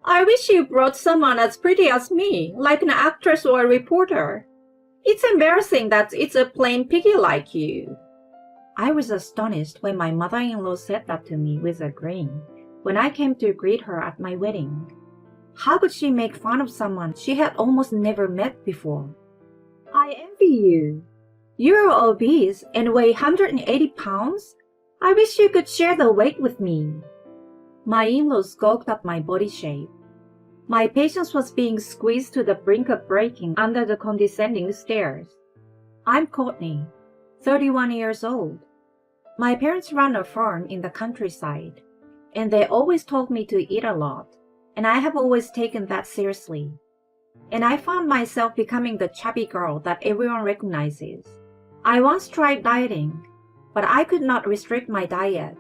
I wish you brought someone as pretty as me, like an actress or a reporter. It's embarrassing that it's a plain piggy like you. I was astonished when my mother-in-law said that to me with a grin when I came to greet her at my wedding. How could she make fun of someone she had almost never met before? I envy you. You're obese and weigh 180 pounds? I wish you could share the weight with me. My in-laws gawked at my body shape. My patience was being squeezed to the brink of breaking under the condescending stares. I'm Courtney, 31 years old. My parents run a farm in the countryside, and they always told me to eat a lot, and I have always taken that seriously. And I found myself becoming the chubby girl that everyone recognizes. I once tried dieting, but I could not restrict my diet.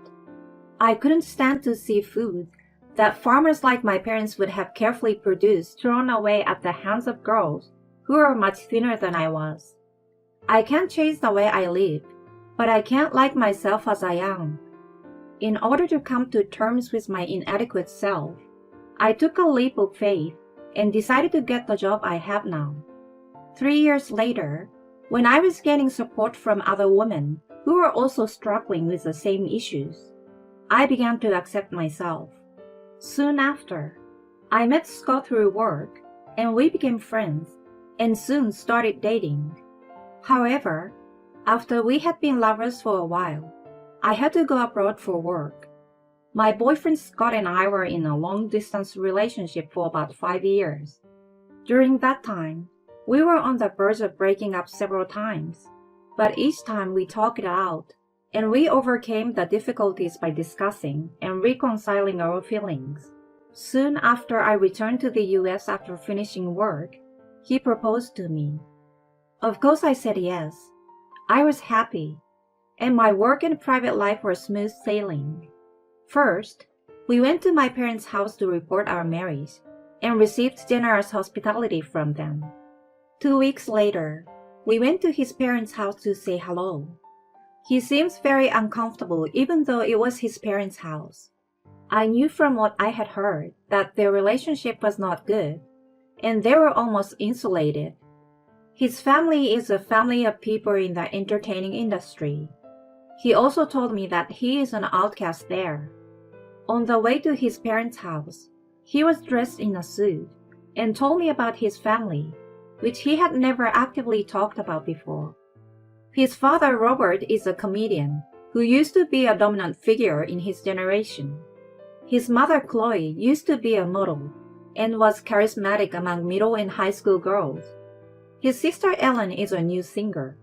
I couldn't stand to see food that farmers like my parents would have carefully produced thrown away at the hands of girls who are much thinner than I was. I can't change the way I live, but I can't like myself as I am. In order to come to terms with my inadequate self, I took a leap of faith and decided to get the job I have now. 3 years later, when I was getting support from other women who were also struggling with the same issues, I began to accept myself. Soon after, I met Scott through work, and we became friends, and soon started dating. However, after we had been lovers for a while, I had to go abroad for work. My boyfriend Scott and I were in a long-distance relationship for about 5 years. During that time, we were on the verge of breaking up several times, but each time we talked it out, and we overcame the difficulties by discussing and reconciling our feelings. Soon after I returned to the US after finishing work, he proposed to me. Of course I said yes. I was happy, and my work and private life were smooth sailing. First, we went to my parents' house to report our marriage and received generous hospitality from them. 2 weeks later, we went to his parents' house to say hello. He seems very uncomfortable even though it was his parents' house. I knew from what I had heard that their relationship was not good, and they were almost insulated. His family is a family of people in the entertaining industry. He also told me that he is an outcast there. On the way to his parents' house, he was dressed in a suit and told me about his family, which he had never actively talked about before. His father, Robert, is a comedian who used to be a dominant figure in his generation. His mother, Chloe, used to be a model and was charismatic among middle and high school girls. His sister, Ellen, is a new singer.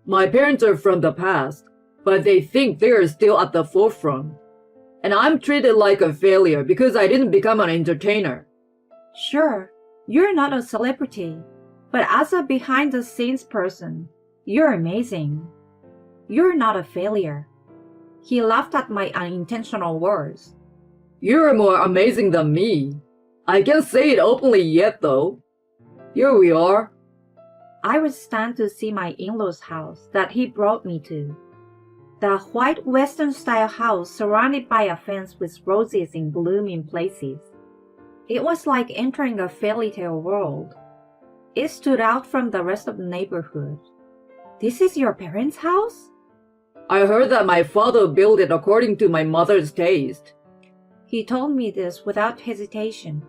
My parents are from the past, but they think they are still at the forefront. And I'm treated like a failure because I didn't become an entertainer. Sure, you're not a celebrity, but as a behind-the-scenes person, you're amazing. You're not a failure. He laughed at my unintentional words. You're more amazing than me. I can't say it openly yet, though. Here we are. I was stunned to see my in-laws' house that he brought me to. The white Western-style house surrounded by a fence with roses in bloom in places. It was like entering a fairy tale world. It stood out from the rest of the neighborhood. This is your parents' house? I heard that my father built it according to my mother's taste. He told me this without hesitation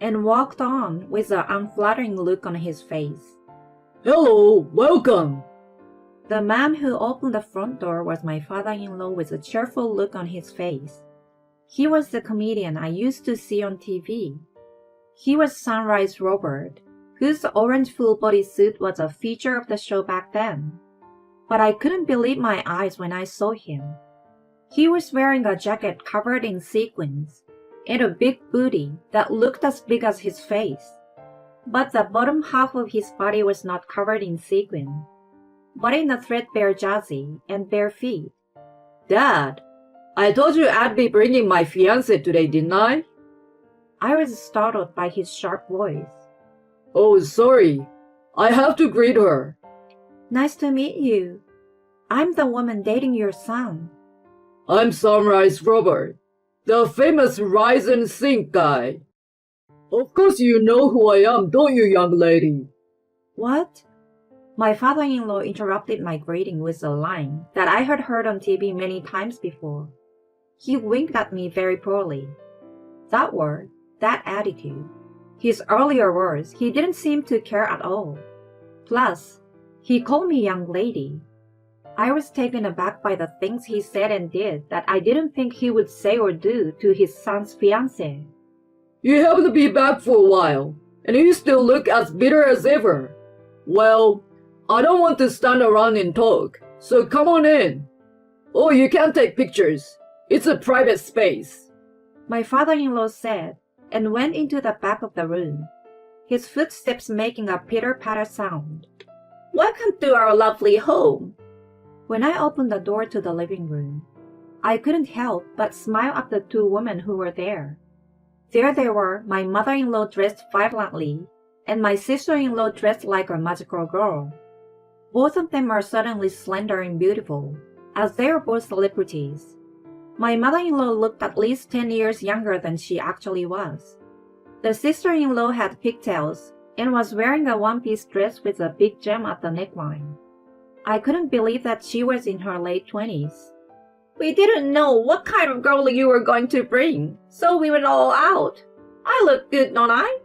and walked on with an unflattering look on his face. Hello, welcome. The man who opened the front door was my father-in-law with a cheerful look on his face. He was the comedian I used to see on TV. He was Sunrise Robert, whose orange full-body suit was a feature of the show back then. But I couldn't believe my eyes when I saw him. He was wearing a jacket covered in sequins and a big booty that looked as big as his face. But the bottom half of his body was not covered in sequin, but in a threadbare jersey and bare feet. Dad, I told you I'd be bringing my fiancée today, didn't I? I was startled by his sharp voice. Oh, sorry. I have to greet her. Nice to meet you. I'm the woman dating your son. I'm Sunrise Robert, the famous Rise and Sink guy. Of course you know who I am, don't you, young lady? What? My father-in-law interrupted my greeting with a line that I had heard on TV many times before. He winked at me very poorly. That word, that attitude, his earlier words, he didn't seem to care at all. Plus, he called me young lady. I was taken aback by the things he said and did that I didn't think he would say or do to his son's fiancée. You happen to be back for a while, and you still look as bitter as ever. Well, I don't want to stand around and talk, so come on in. Oh, you can't take pictures. It's a private space. My father-in-law said, and went into the back of the room, his footsteps making a pitter-patter sound. Welcome to our lovely home. When I opened the door to the living room, I couldn't help but smile at the two women who were there. There they were, my mother-in-law dressed violently, and my sister-in-law dressed like a magical girl. Both of them are suddenly slender and beautiful, as they are both celebrities. My mother-in-law looked at least 10 years younger than she actually was. The sister-in-law had pigtails and was wearing a one-piece dress with a big gem at the neckline. I couldn't believe that she was in her late 20s. We didn't know what kind of girl you were going to bring, so we went all out. I look good, don't I?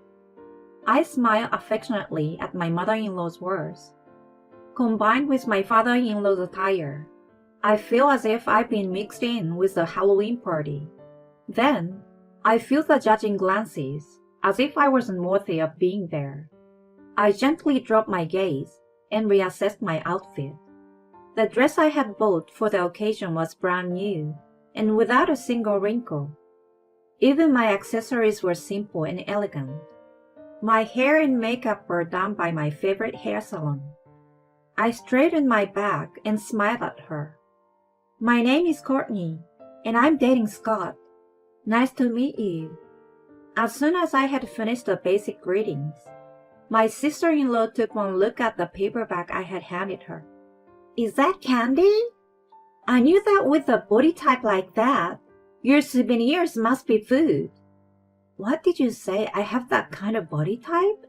I smiled affectionately at my mother-in-law's words. Combined with my father-in-law's attire, I feel as if I've been mixed in with a Halloween party. Then, I feel the judging glances, as if I wasn't worthy of being there. I gently dropped my gaze and reassessed my outfit. The dress I had bought for the occasion was brand new and without a single wrinkle. Even my accessories were simple and elegant. My hair and makeup were done by my favorite hair salon. I straightened my back and smiled at her. My name is Courtney, and I'm dating Scott. Nice to meet you. As soon as I had finished the basic greetings, my sister-in-law took one look at the paperback I had handed her. Is that candy? I knew that with a body type like that, your souvenirs must be food. What did you say? I have that kind of body type?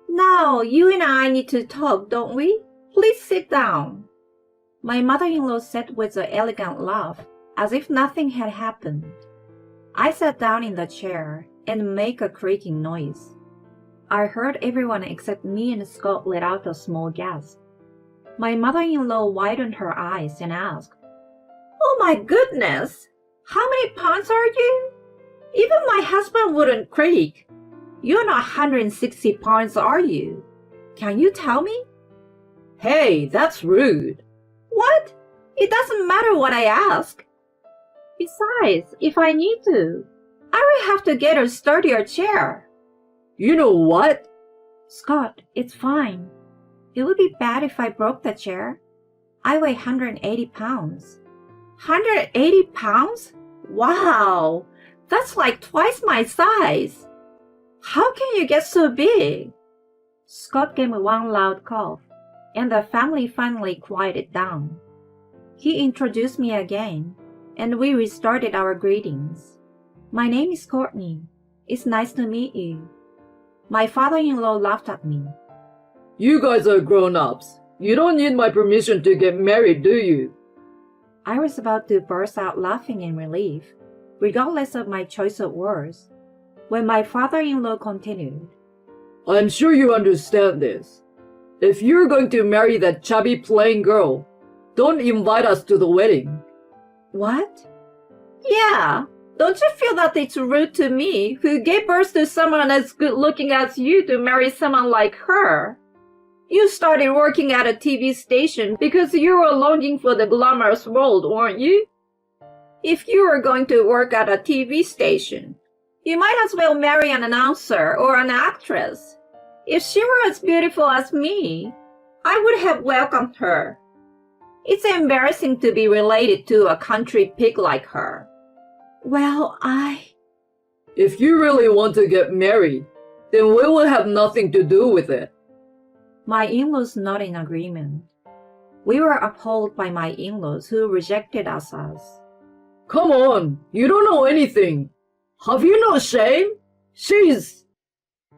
Now, you and I need to talk, don't we? Please sit down. My mother-in-law said with an elegant laugh, as if nothing had happened. I sat down in the chair and made a creaking noise. I heard everyone except me and Scott let out a small gasp. My mother-in-law widened her eyes and asked, Oh my goodness! How many pounds are you? Even my husband wouldn't creak. You're not 160 pounds, are you? Can you tell me? Hey, that's rude. What? It doesn't matter what I ask. Besides, if I need to, I will have to get a sturdier chair. You know what? Scott, it's fine. It would be bad if I broke the chair. I weigh 180 pounds. 180 pounds? Wow! That's like twice my size. How can you get so big? Scott gave me one loud cough, and the family finally quieted down. He introduced me again, and we restarted our greetings. My name is Courtney. It's nice to meet you. My father-in-law laughed at me. You guys are grown-ups. You don't need my permission to get married, do you? I was about to burst out laughing in relief, regardless of my choice of words, when my father-in-law continued. I'm sure you understand this. If you're going to marry that chubby plain girl, don't invite us to the wedding. What? Yeah, don't you feel that it's rude to me, who gave birth to someone as good-looking as you, to marry someone like her? You started working at a TV station because you were longing for the glamorous world, weren't you? If you were going to work at a TV station, you might as well marry an announcer or an actress. If she were as beautiful as me, I would have welcomed her. It's embarrassing to be related to a country pig like her. Well, If you really want to get married, then we will have nothing to do with it. My in-laws nodded in agreement. We were appalled by my in-laws who rejected us as. Come on, you don't know anything. Have you no shame? She's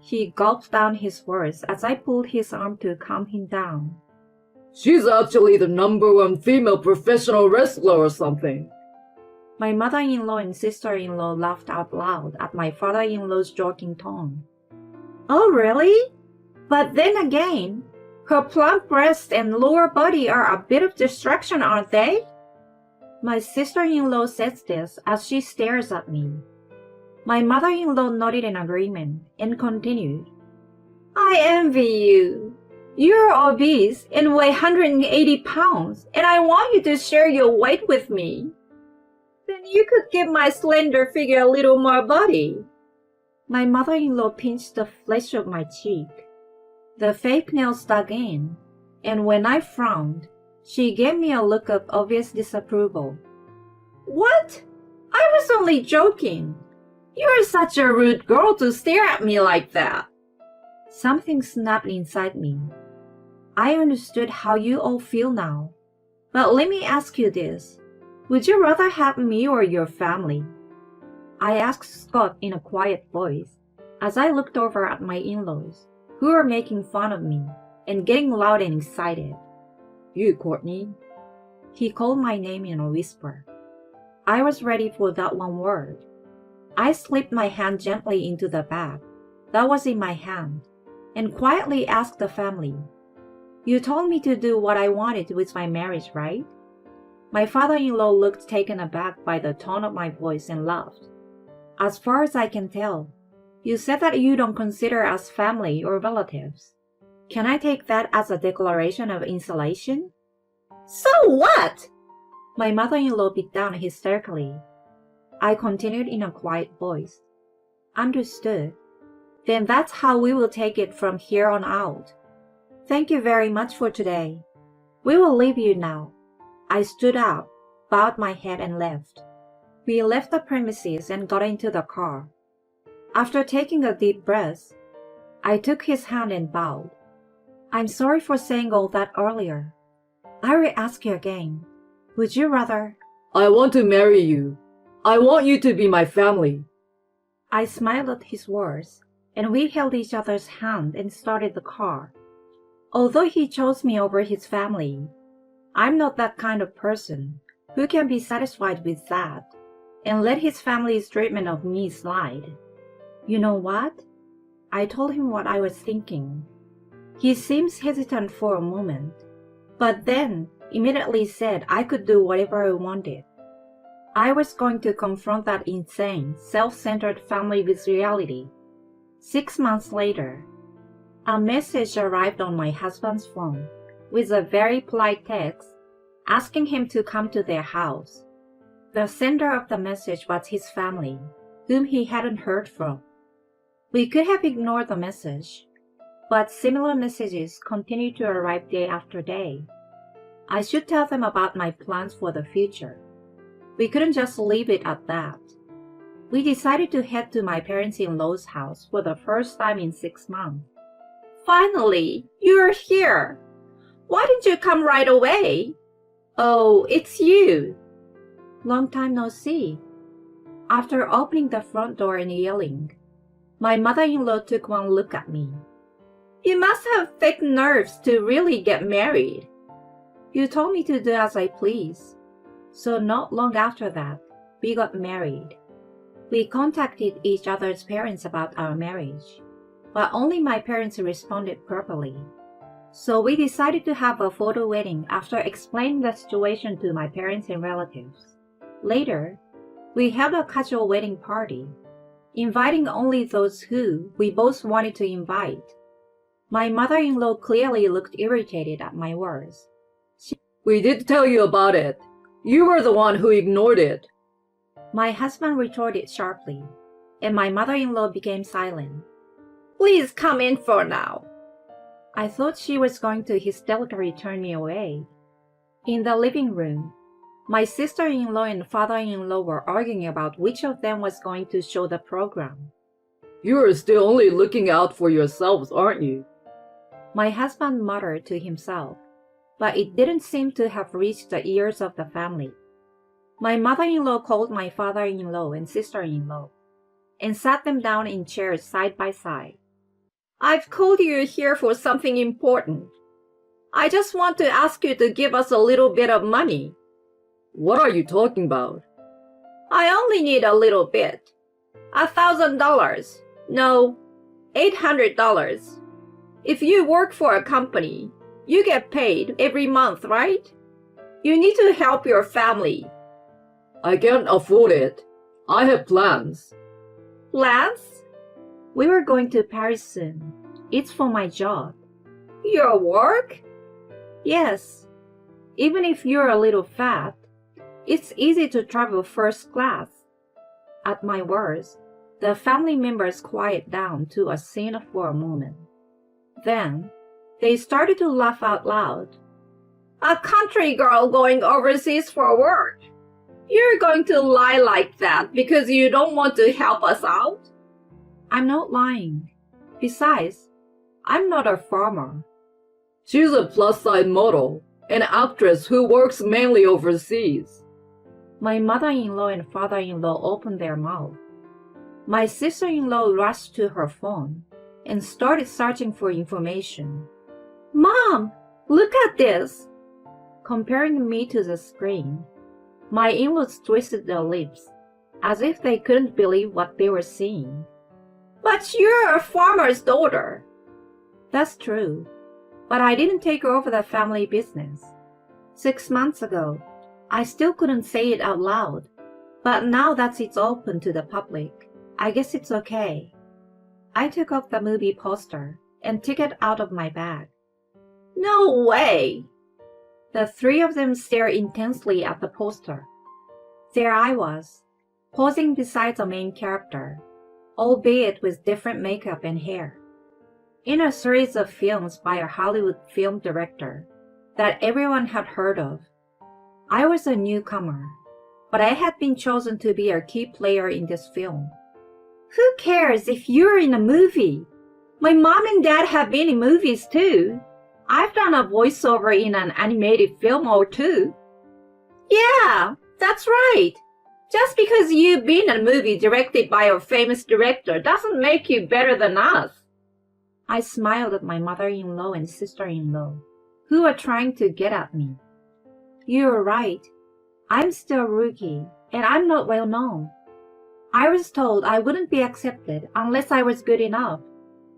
He gulped down his words as I pulled his arm to calm him down. She's actually the #1 female professional wrestler or something. My mother-in-law and sister-in-law laughed out loud at my father-in-law's joking tone. Oh, really? But then again, her plump breasts and lower body are a bit of distraction, aren't they? My sister-in-law says this as she stares at me. My mother-in-law nodded in agreement and continued. I envy you. You're obese and weigh 180 pounds, and I want you to share your weight with me. Then you could give my slender figure a little more body. My mother-in-law pinched the flesh of my cheek. The fake nails dug in, and when I frowned, she gave me a look of obvious disapproval. What? I was only joking. You're such a rude girl to stare at me like that. Something snapped inside me. I understood how you all feel now. But let me ask you this. Would you rather have me or your family? I asked Scott in a quiet voice as I looked over at my in-laws, who were making fun of me and getting loud and excited. You, Courtney. He called my name in a whisper. I was ready for that one word. I slipped my hand gently into the bag that was in my hand and quietly asked the family, You told me to do what I wanted with my marriage, right? My father-in-law looked taken aback by the tone of my voice and laughed. As far as I can tell, you said that you don't consider us family or relatives. Can I take that as a declaration of insulation? So what? My mother-in-law beat down hysterically. I continued in a quiet voice. Understood. Then that's how we will take it from here on out. Thank you very much for today. We will leave you now. I stood up, bowed my head and left. We left the premises and got into the car. After taking a deep breath, I took his hand and bowed. I'm sorry for saying all that earlier. I will ask you again. Would you rather? I want to marry you. I want you to be my family. I smiled at his words, and we held each other's hand and started the car. Although he chose me over his family, I'm not that kind of person who can be satisfied with that and let his family's treatment of me slide. You know what? I told him what I was thinking. He seems hesitant for a moment, but then immediately said I could do whatever I wanted. I was going to confront that insane, self-centered family with reality. 6 months later, a message arrived on my husband's phone with a very polite text asking him to come to their house. The sender of the message was his family, whom he hadn't heard from. We could have ignored the message, but similar messages continued to arrive day after day. I should tell them about my plans for the future. We couldn't just leave it at that. We decided to head to my parents-in-law's house for the first time in 6 months. Finally, you're here. Why didn't you come right away? Oh, it's you. Long time no see. After opening the front door and yelling, my mother-in-law took one look at me. You must have thick nerves to really get married. You told me to do as I please. So not long after that, we got married. We contacted each other's parents about our marriage, but only my parents responded properly. So we decided to have a photo wedding after explaining the situation to my parents and relatives. Later, we held a casual wedding party, inviting only those who we both wanted to invite. My mother-in-law clearly looked irritated at my words. We did tell you about it. You were the one who ignored it. My husband retorted sharply, and my mother-in-law became silent. Please come in for now. I thought she was going to hysterically turn me away. In the living room, my sister-in-law and father-in-law were arguing about which of them was going to show the program. You are still only looking out for yourselves, aren't you? My husband muttered to himself, but it didn't seem to have reached the ears of the family. My mother-in-law called my father-in-law and sister-in-law and sat them down in chairs side by side. I've called you here for something important. I just want to ask you to give us a little bit of money. What are you talking about? I only need a little bit. $1,000. No, $800. If you work for a company, you get paid every month, right? You need to help your family. I can't afford it. I have plans. Plans? We were going to Paris soon. It's for my job. Your work? Yes. Even if you're a little fat, it's easy to travel first class. At my words, the family members quieted down to a scene for a moment. Then, they started to laugh out loud. A country girl going overseas for work? You're going to lie like that because you don't want to help us out? I'm not lying. Besides, I'm not a farmer. She's a plus-size model, an actress who works mainly overseas. My mother-in-law and father-in-law opened their mouth. My sister-in-law rushed to her phone and started searching for information. Mom, look at this. Comparing me to the screen, my in-laws twisted their lips as if they couldn't believe what they were seeing. But you're a farmer's daughter. That's true, but I didn't take over the family business. 6 months ago, I still couldn't say it out loud, but now that it's open to the public, I guess it's okay. I took off the movie poster and took it out of my bag. No way! The three of them stared intensely at the poster. There I was, posing beside the main character, albeit with different makeup and hair, in a series of films by a Hollywood film director that everyone had heard of. I was a newcomer, but I had been chosen to be a key player in this film. Who cares if you're in a movie? My mom and dad have been in movies too. I've done a voiceover in an animated film or two. Yeah, that's right. Just because you've been in a movie directed by a famous director doesn't make you better than us. I smiled at my mother-in-law and sister-in-law, who were trying to get at me. You're right. I'm still a rookie, and I'm not well known. I was told I wouldn't be accepted unless I was good enough,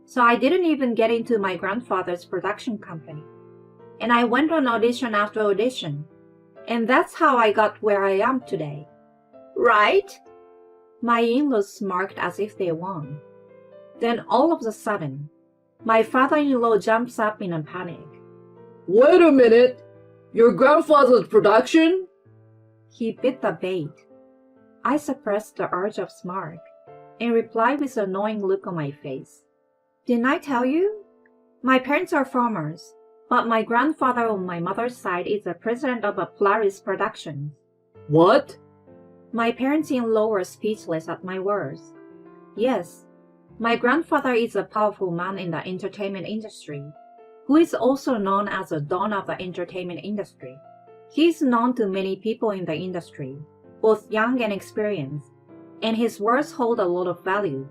so I didn't even get into my grandfather's production company. And I went on audition after audition, and that's how I got where I am today. Right? My in-laws smirked as if they won. Then all of a sudden, my father-in-law jumps up in a panic. Wait a minute! Your grandfather's production? He bit the bait. I suppressed the urge of smirk and replied with an annoying look on my face. Didn't I tell you? My parents are farmers, but my grandfather on my mother's side is the president of a Polaris Productions. What? My parents-in-law were speechless at my words. Yes, my grandfather is a powerful man in the entertainment industry, who is also known as the Don of the entertainment industry. He is known to many people in the industry, both young and experienced, and his words hold a lot of value.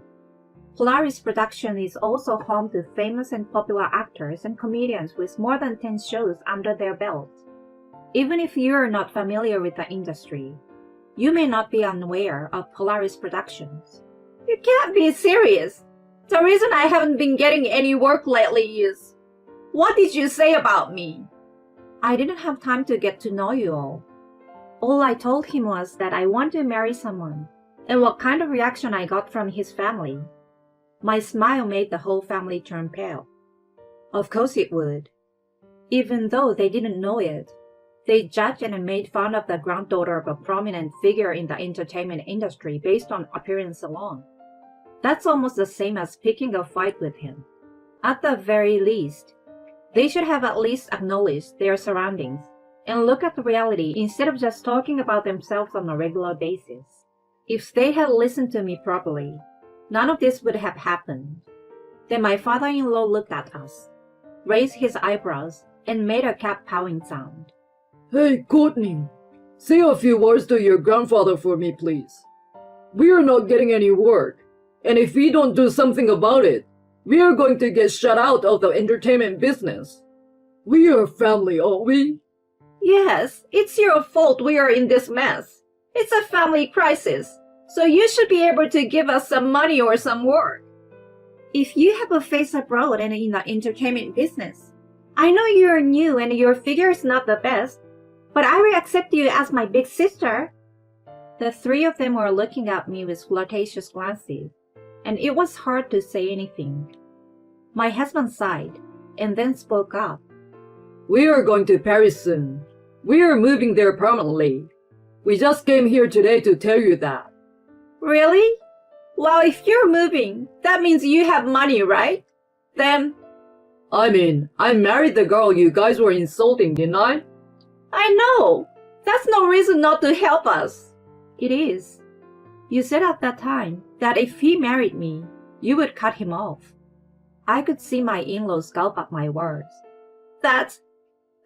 Polaris Production is also home to famous and popular actors and comedians with more than 10 shows under their belt. Even if you are not familiar with the industry, you may not be unaware of Polaris Productions. You can't be serious. The reason I haven't been getting any work lately is... What did you say about me? I didn't have time to get to know you all. All I told him was that I want to marry someone, and what kind of reaction I got from his family. My smile made the whole family turn pale. Of course it would. Even though they didn't know it, they judged and made fun of the granddaughter of a prominent figure in the entertainment industry based on appearance alone. That's almost the same as picking a fight with him. At the very least, they should have at least acknowledged their surroundings and look at the reality instead of just talking about themselves on a regular basis. If they had listened to me properly, none of this would have happened. Then my father-in-law looked at us, raised his eyebrows, and made a cat-pawing sound. Hey, Courtney, say a few words to your grandfather for me, please. We are not getting any work, and if we don't do something about it, We are going to get shut out of the entertainment business. We are family, aren't we? Yes, it's your fault we are in this mess. It's a family crisis, so you should be able to give us some money or some work. If you have a face abroad and in the entertainment business, I know you're new and your figure is not the best, but I will accept you as my big sister. The three of them were looking at me with flirtatious glances, and it was hard to say anything. My husband sighed, and then spoke up. We are going to Paris soon. We are moving there permanently. We just came here today to tell you that. Really? Well, if you're moving, that means you have money, right? Then, I mean, I married the girl you guys were insulting, didn't I? I know. That's no reason not to help us. It is. You said at that time that if he married me, you would cut him off. I could see my in-laws gulp at my words. That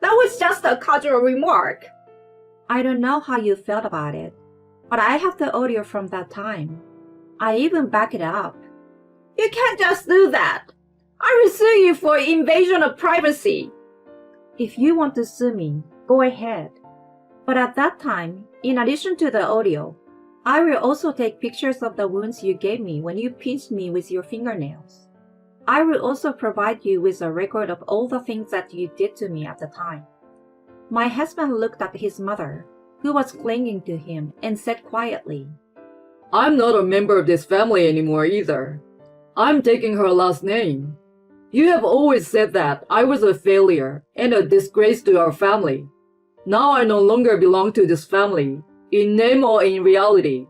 was just a casual remark. I don't know how you felt about it, but I have the audio from that time. I even back it up. You can't just do that. I will sue you for invasion of privacy. If you want to sue me, go ahead. But at that time, in addition to the audio, I will also take pictures of the wounds you gave me when you pinched me with your fingernails. I will also provide you with a record of all the things that you did to me at the time. My husband looked at his mother, who was clinging to him, and said quietly, I'm not a member of this family anymore either. I'm taking her last name. You have always said that I was a failure and a disgrace to our family. Now I no longer belong to this family, in name or in reality.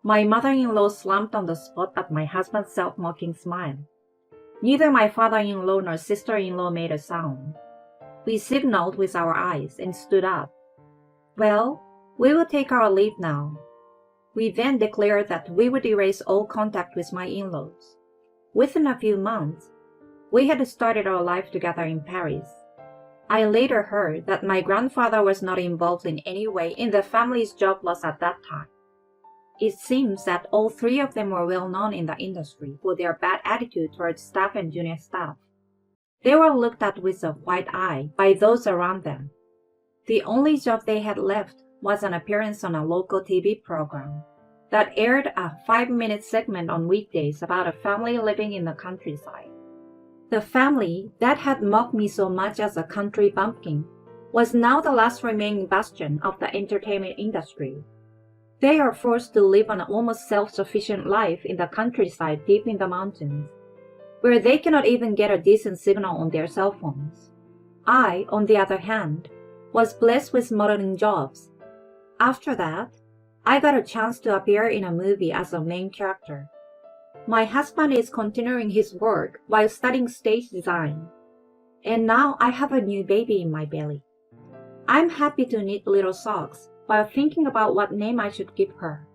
My mother-in-law slumped on the spot at my husband's self-mocking smile. Neither my father-in-law nor sister-in-law made a sound. We signaled with our eyes and stood up. Well, we will take our leave now. We then declared that we would erase all contact with my in-laws. Within a few months, we had started our life together in Paris. I later heard that my grandfather was not involved in any way in the family's job loss at that time. It seems that all three of them were well known in the industry for their bad attitude towards staff and junior staff. They were looked at with a white eye by those around them. The only job they had left was an appearance on a local TV program that aired a 5-minute segment on weekdays about a family living in the countryside. The family that had mocked me so much as a country bumpkin was now the last remaining bastion of the entertainment industry. They are forced to live an almost self-sufficient life in the countryside deep in the mountains, where they cannot even get a decent signal on their cell phones. I, on the other hand, was blessed with modeling jobs. After that, I got a chance to appear in a movie as a main character. My husband is continuing his work while studying stage design, and now I have a new baby in my belly. I'm happy to knit little socks while thinking about what name I should give her.